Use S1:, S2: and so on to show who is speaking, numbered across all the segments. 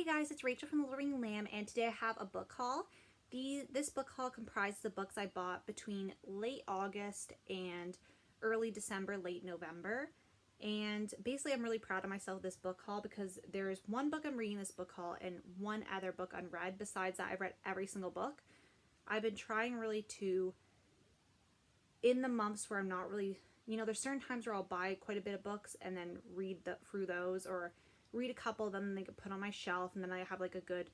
S1: Hey guys, it's Rachel from The Little Ring Lamb, and today I have a book haul. This book haul comprises the books I bought between late August and early December, late November. And basically I'm really proud of myself with this book haul because there's one book I'm reading this book haul and one other book unread. Besides that, I've read every single book. I've been trying really to, in the months where I'm not really, there's certain times where I'll buy quite a bit of books and then read through those, or read a couple of them and they get put on my shelf, and then I have like a good,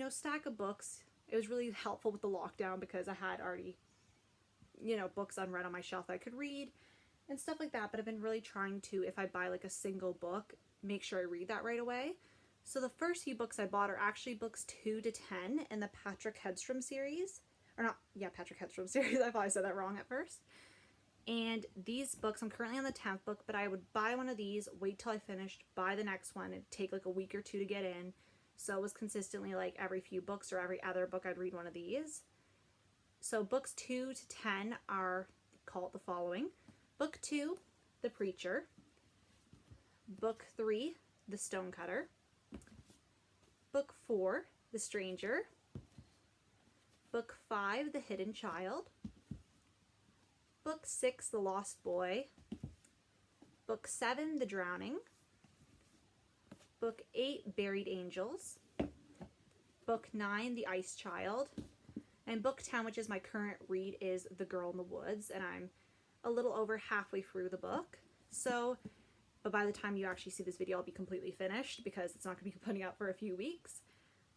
S1: stack of books. It was really helpful with the lockdown because I had already, books unread on my shelf that I could read and stuff like that. But I've been really trying to, if I buy like a single book, make sure I read that right away. So the first few books I bought are actually books 2 to 10 in the Patrick Hedstrom series. Or not, yeah, Patrick Hedstrom series. I thought I said that wrong at first. And these books, I'm currently on the 10th book, but I would buy one of these, wait till I finished, buy the next one. It'd take like a week or two to get in. So it was consistently like every few books or every other book I'd read one of these. So books 2 to 10 are called the following. Book 2, The Preacher. Book 3, The Stonecutter. Book 4, The Stranger. Book 5, The Hidden Child. Book 6, The Lost Boy. Book 7, The Drowning. Book 8, Buried Angels. Book 9, The Ice Child. And Book 10, which is my current read, is The Girl in the Woods, and I'm a little over halfway through the book. So, but by the time you actually see this video, I'll be completely finished because it's not going to be putting out for a few weeks.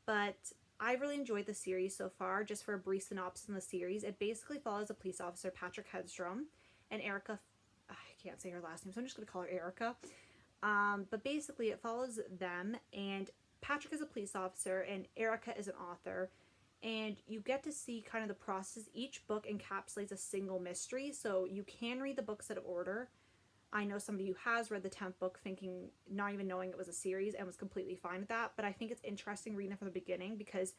S1: But I really enjoyed the series so far. Just for a brief synopsis in the series, it basically follows a police officer, Patrick Hedstrom, and Erica. I can't say her last name, so I'm just going to call her Erica. But basically it follows them, and Patrick is a police officer and Erica is an author, and you get to see kind of the process. Each book encapsulates a single mystery, so you can read the books out of order. I know somebody who has read the 10th book thinking, not even knowing it was a series, and was completely fine with that. But I think it's interesting reading it from the beginning because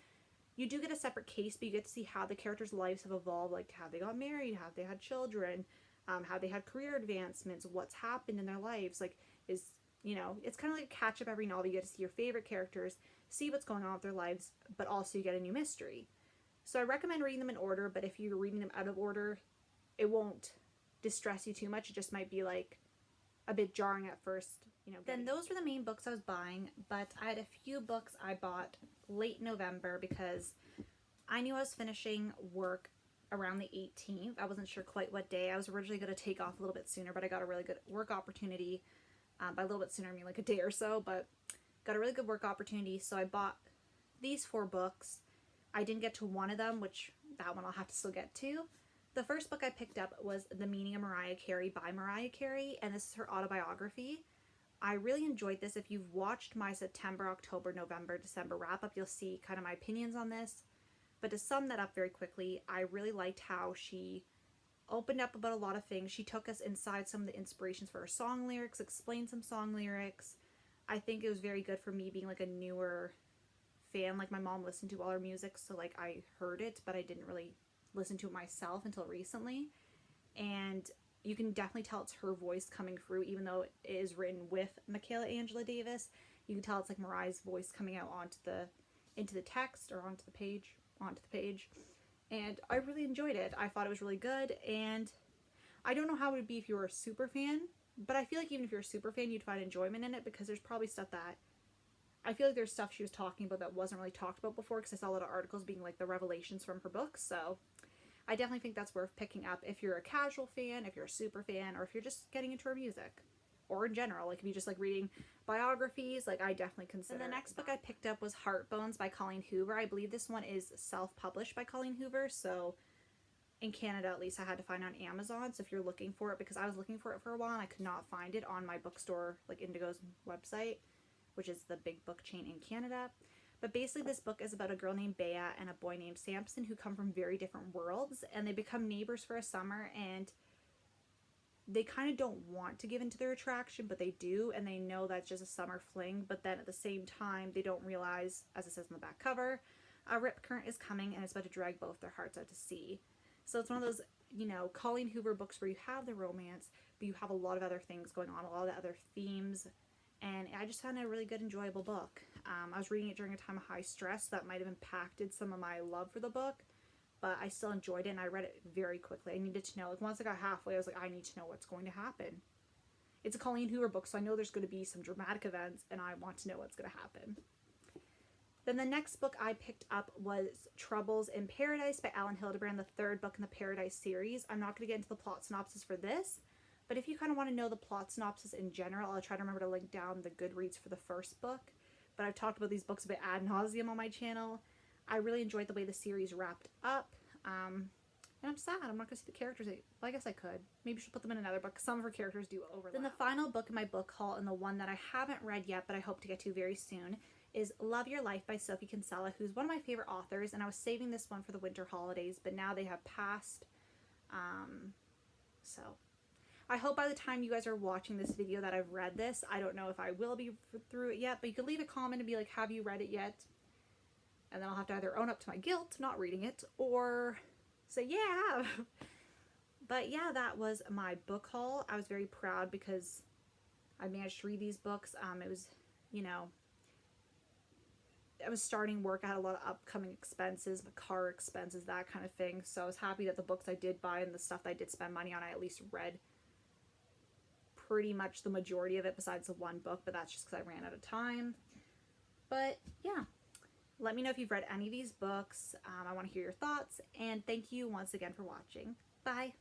S1: you do get a separate case, but you get to see how the characters' lives have evolved, like how they got married, how they had children, how they had career advancements, what's happened in their lives. Like, it's kind of like a catch up every novel. You get to see your favorite characters, see what's going on with their lives, but also you get a new mystery. So I recommend reading them in order, but if you're reading them out of order, it won't distress you too much. It just might be like a bit jarring at first, Then those were the main books I was buying, but I had a few books I bought late November because I knew I was finishing work around the 18th. I wasn't sure quite what day. I was originally going to take off a little bit sooner, but I got a really good work opportunity. By a little bit sooner, I mean like a day or so, but got a really good work opportunity, so I bought these 4 books. I didn't get to one of them, which that one I'll have to still get to. The first book I picked up was The Meaning of Mariah Carey by Mariah Carey, and this is her autobiography. I really enjoyed this. If you've watched my September, October, November, December wrap-up, you'll see kind of my opinions on this. But to sum that up very quickly, I really liked how she opened up about a lot of things. She took us inside some of the inspirations for her song lyrics, explained some song lyrics. I think it was very good for me being like a newer fan. Like, my mom listened to all her music, so like I heard it, but I didn't really listen to it myself until recently. And you can definitely tell it's her voice coming through, even though it is written with Michaela Angela Davis. You can tell it's like Mariah's voice coming out into the text, or onto the page. And I really enjoyed it. I thought it was really good, and I don't know how it would be if you were a super fan, but I feel like even if you're a super fan, you'd find enjoyment in it, because there's probably stuff that I feel like there's stuff she was talking about that wasn't really talked about before, because I saw a lot of articles being like the revelations from her books. So I definitely think that's worth picking up if you're a casual fan, if you're a super fan, or if you're just getting into her music, or in general. Like, if you just like reading biographies, like, I definitely consider. And the next book I picked up was Heartbones by Colleen Hoover. I believe this one is self-published by Colleen Hoover, so in Canada at least I had to find it on Amazon. So if you're looking for it, because I was looking for it for a while and I could not find it on my bookstore, like Indigo's website, which is the big book chain in Canada. But basically this book is about a girl named Bea and a boy named Samson who come from very different worlds, and they become neighbors for a summer, and they kind of don't want to give into their attraction, but they do, and they know that's just a summer fling. But then at the same time, they don't realize, as it says in the back cover, a rip current is coming and it's about to drag both their hearts out to sea. So it's one of those, Colleen Hoover books where you have the romance, but you have a lot of other things going on, a lot of other themes, and I just found it a really good, enjoyable book. I was reading it during a time of high stress. That might have impacted some of my love for the book, but I still enjoyed it, and I read it very quickly. I needed to know, like, once I got halfway, I was like, I need to know what's going to happen. It's a Colleen Hoover book, so I know there's going to be some dramatic events, and I want to know what's going to happen. Then the next book I picked up was Troubles in Paradise by Hildebrand, the third book in the Paradise series. I'm not going to get into the plot synopsis for this, but if you kind of want to know the plot synopsis in general, I'll try to remember to link down the Goodreads for the first book. But I've talked about these books a bit ad nauseum on my channel. I really enjoyed the way the series wrapped up. And I'm sad I'm not going to see the characters. Well, I guess I could. Maybe I should put them in another book. Some of her characters do overlap. Then the final book in my book haul, and the one that I haven't read yet, but I hope to get to very soon, is Love Your Life by Sophie Kinsella, who's one of my favorite authors, and I was saving this one for the winter holidays, but now they have passed. So I hope by the time you guys are watching this video that I've read this. I don't know if I will be through it yet, but you could leave a comment and be like, have you read it yet? And then I'll have to either own up to my guilt not reading it, or say, yeah, I have. But yeah, that was my book haul. I was very proud because I managed to read these books. It was, you know, I was starting work. I had a lot of upcoming expenses, my car expenses, that kind of thing. So I was happy that the books I did buy and the stuff that I did spend money on, I at least read pretty much the majority of it besides the one book, but that's just because I ran out of time. But yeah, let me know if you've read any of these books. I want to hear your thoughts, and thank you once again for watching. Bye.